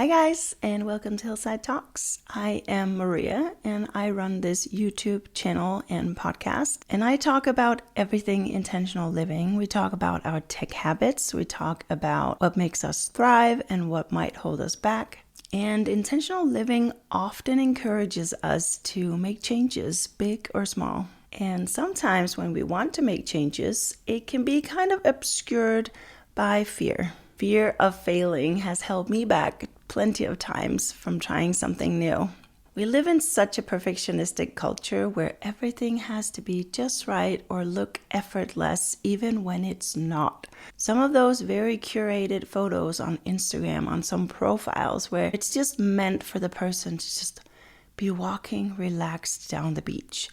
Hi guys, and welcome to Hillside Talks. I am Maria, and I run this YouTube channel and podcast, and I talk about everything intentional living. We talk about our tech habits, we talk about what makes us thrive and what might hold us back. And intentional living often encourages us to make changes, big or small. And sometimes when we want to make changes, it can be kind of obscured by fear. Fear of failing has held me back plenty of times from trying something new. We live in such a perfectionistic culture where everything has to be just right or look effortless even when it's not. Some of those very curated photos on Instagram, on some profiles where it's just meant for the person to just be walking relaxed down the beach.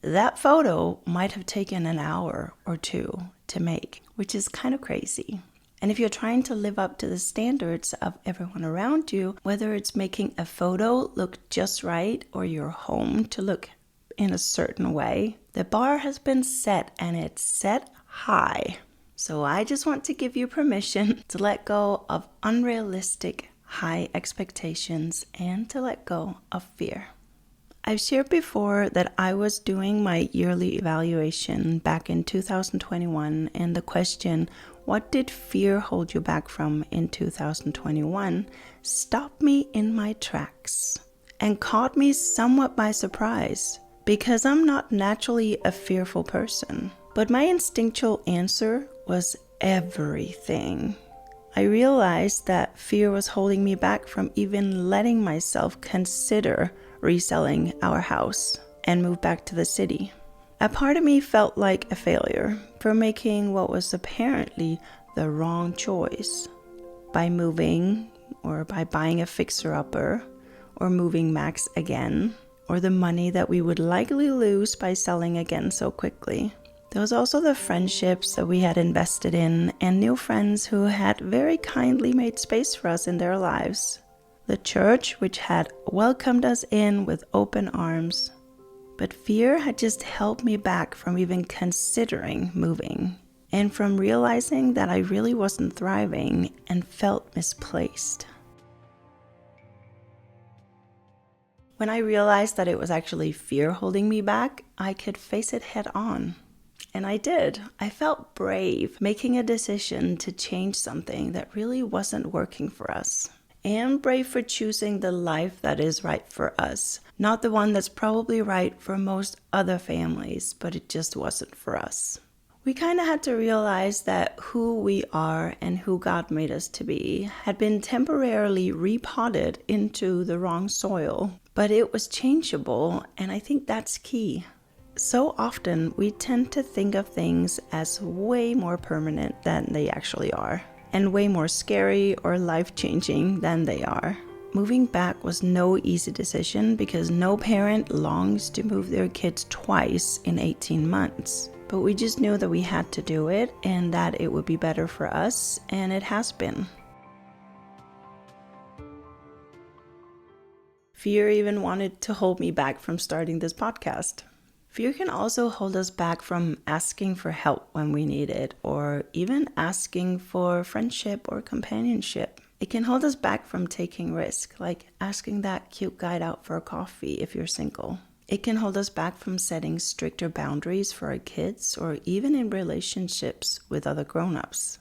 That photo might have taken an hour or two to make, which is kind of crazy. And if you're trying to live up to the standards of everyone around you, whether it's making a photo look just right or your home to look in a certain way, the bar has been set and it's set high. So I just want to give you permission to let go of unrealistic high expectations and to let go of fear. I've shared before that I was doing my yearly evaluation back in 2021, and the question, what did fear hold you back from in 2021, stopped me in my tracks and caught me somewhat by surprise because I'm not naturally a fearful person. But my instinctual answer was everything. I realized that fear was holding me back from even letting myself consider reselling our house and move back to the city. A part of me felt like a failure for making what was apparently the wrong choice by moving or by buying a fixer-upper or moving Max again, or the money that we would likely lose by selling again so quickly. There was also the friendships that we had invested in and new friends who had very kindly made space for us in their lives. The church, which had welcomed us in with open arms. But fear had just held me back from even considering moving and from realizing that I really wasn't thriving and felt misplaced. When I realized that it was actually fear holding me back, I could face it head on. And I did. I felt brave making a decision to change something that really wasn't working for us. And brave for choosing the life that is right for us. Not the one that's probably right for most other families, but it just wasn't for us. We kind of had to realize that who we are and who God made us to be had been temporarily repotted into the wrong soil, but it was changeable, and I think that's key. So often we tend to think of things as way more permanent than they actually are, and way more scary or life-changing than they are. Moving back was no easy decision because no parent longs to move their kids twice in 18 months. But we just knew that we had to do it and that it would be better for us, and it has been. Fear even wanted to hold me back from starting this podcast. Fear can also hold us back from asking for help when we need it, or even asking for friendship or companionship. It can hold us back from taking risks, like asking that cute guy out for a coffee if you're single. It can hold us back from setting stricter boundaries for our kids, or even in relationships with other grown-ups,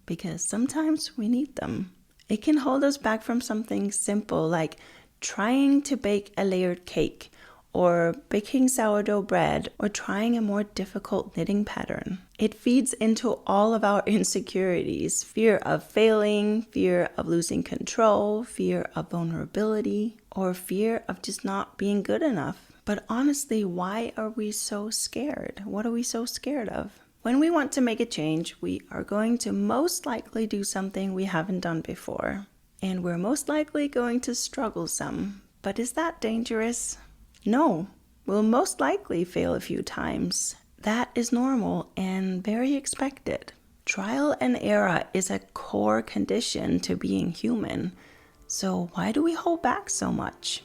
because sometimes we need them. It can hold us back from something simple like trying to bake a layered cake, or baking sourdough bread, or trying a more difficult knitting pattern. It feeds into all of our insecurities, fear of failing, fear of losing control, fear of vulnerability, or fear of just not being good enough. But honestly, why are we so scared? What are we so scared of? When we want to make a change, we are going to most likely do something we haven't done before. And we're most likely going to struggle some. But is that dangerous? No, we'll most likely fail a few times. That is normal and very expected. Trial and error is a core condition to being human. So why do we hold back so much?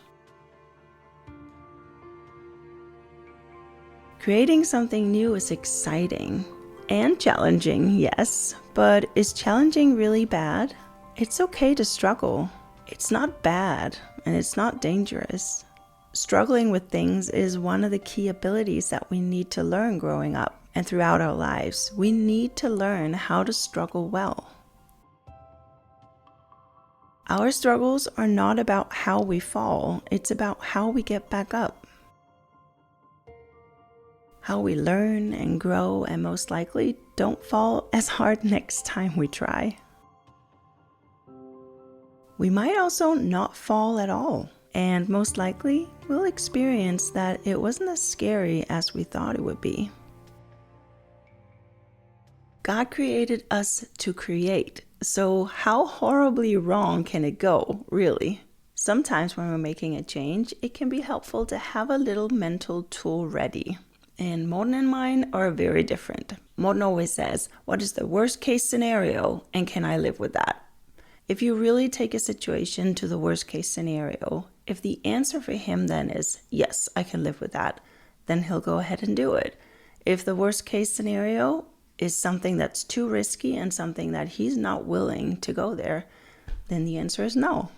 Creating something new is exciting and challenging, yes, but is challenging really bad? It's okay to struggle. It's not bad and it's not dangerous. Struggling with things is one of the key abilities that we need to learn growing up and throughout our lives. We need to learn how to struggle well. Our struggles are not about how we fall, it's about how we get back up. How we learn and grow and most likely don't fall as hard next time we try. We might also not fall at all, and most likely we'll experience that it wasn't as scary as we thought it would be. God created us to create, so how horribly wrong can it go, really? Sometimes when we're making a change, it can be helpful to have a little mental tool ready. And Morten and mine are very different. Morten always says, what is the worst case scenario and can I live with that? If you really take a situation to the worst case scenario, if the answer for him then is, yes, I can live with that, then he'll go ahead and do it. If the worst case scenario is something that's too risky and something that he's not willing to go there, then the answer is no.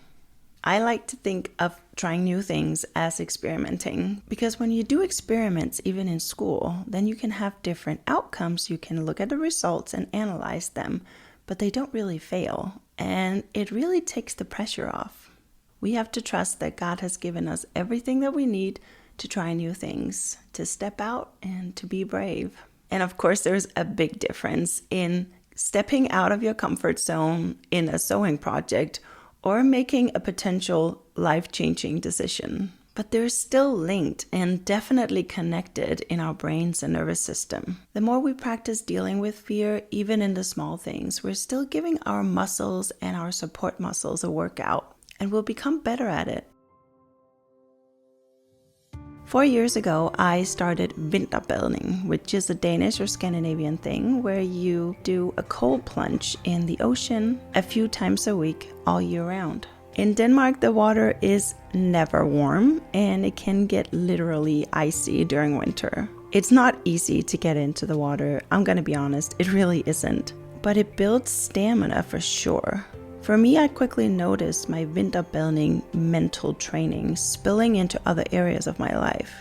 I like to think of trying new things as experimenting, because when you do experiments, even in school, then you can have different outcomes. You can look at the results and analyze them, but they don't really fail, and it really takes the pressure off. We have to trust that God has given us everything that we need to try new things, to step out and to be brave. And of course, there's a big difference in stepping out of your comfort zone in a sewing project or making a potential life-changing decision. But they're still linked and definitely connected in our brains and nervous system. The more we practice dealing with fear, even in the small things, we're still giving our muscles and our support muscles a workout, and we'll become better at it. 4 years ago, I started vinterbadning, which is a Danish or Scandinavian thing where you do a cold plunge in the ocean a few times a week all year round. In Denmark, the water is never warm and it can get literally icy during winter. It's not easy to get into the water, I'm gonna be honest, it really isn't. But it builds stamina for sure. For me, I quickly noticed my vinterbadning mental training spilling into other areas of my life.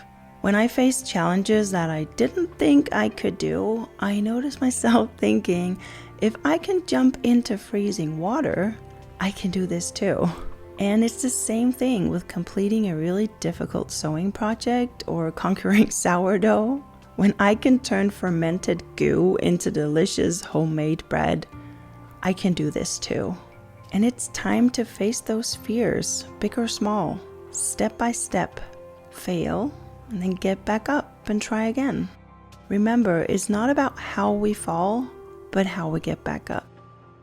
When I faced challenges that I didn't think I could do, I noticed myself thinking, if I can jump into freezing water, I can do this too. And it's the same thing with completing a really difficult sewing project or conquering sourdough. When I can turn fermented goo into delicious homemade bread, I can do this too. And it's time to face those fears, big or small, step by step, fail, and then get back up and try again. Remember, it's not about how we fall, but how we get back up.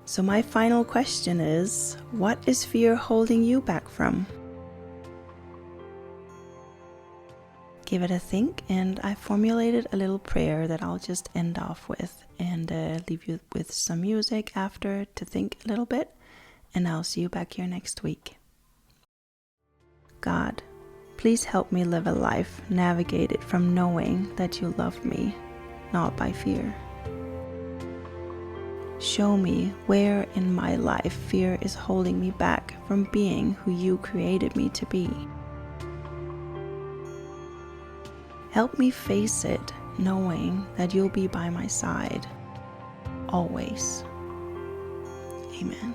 So my final question is, what is fear holding you back from? Give it a think, and I formulated a little prayer that I'll just end off with and leave you with some music after to think a little bit. And I'll see you back here next week. God, please help me live a life navigated from knowing that you love me, not by fear. Show me where in my life fear is holding me back from being who you created me to be. Help me face it, knowing that you'll be by my side, always. Amen.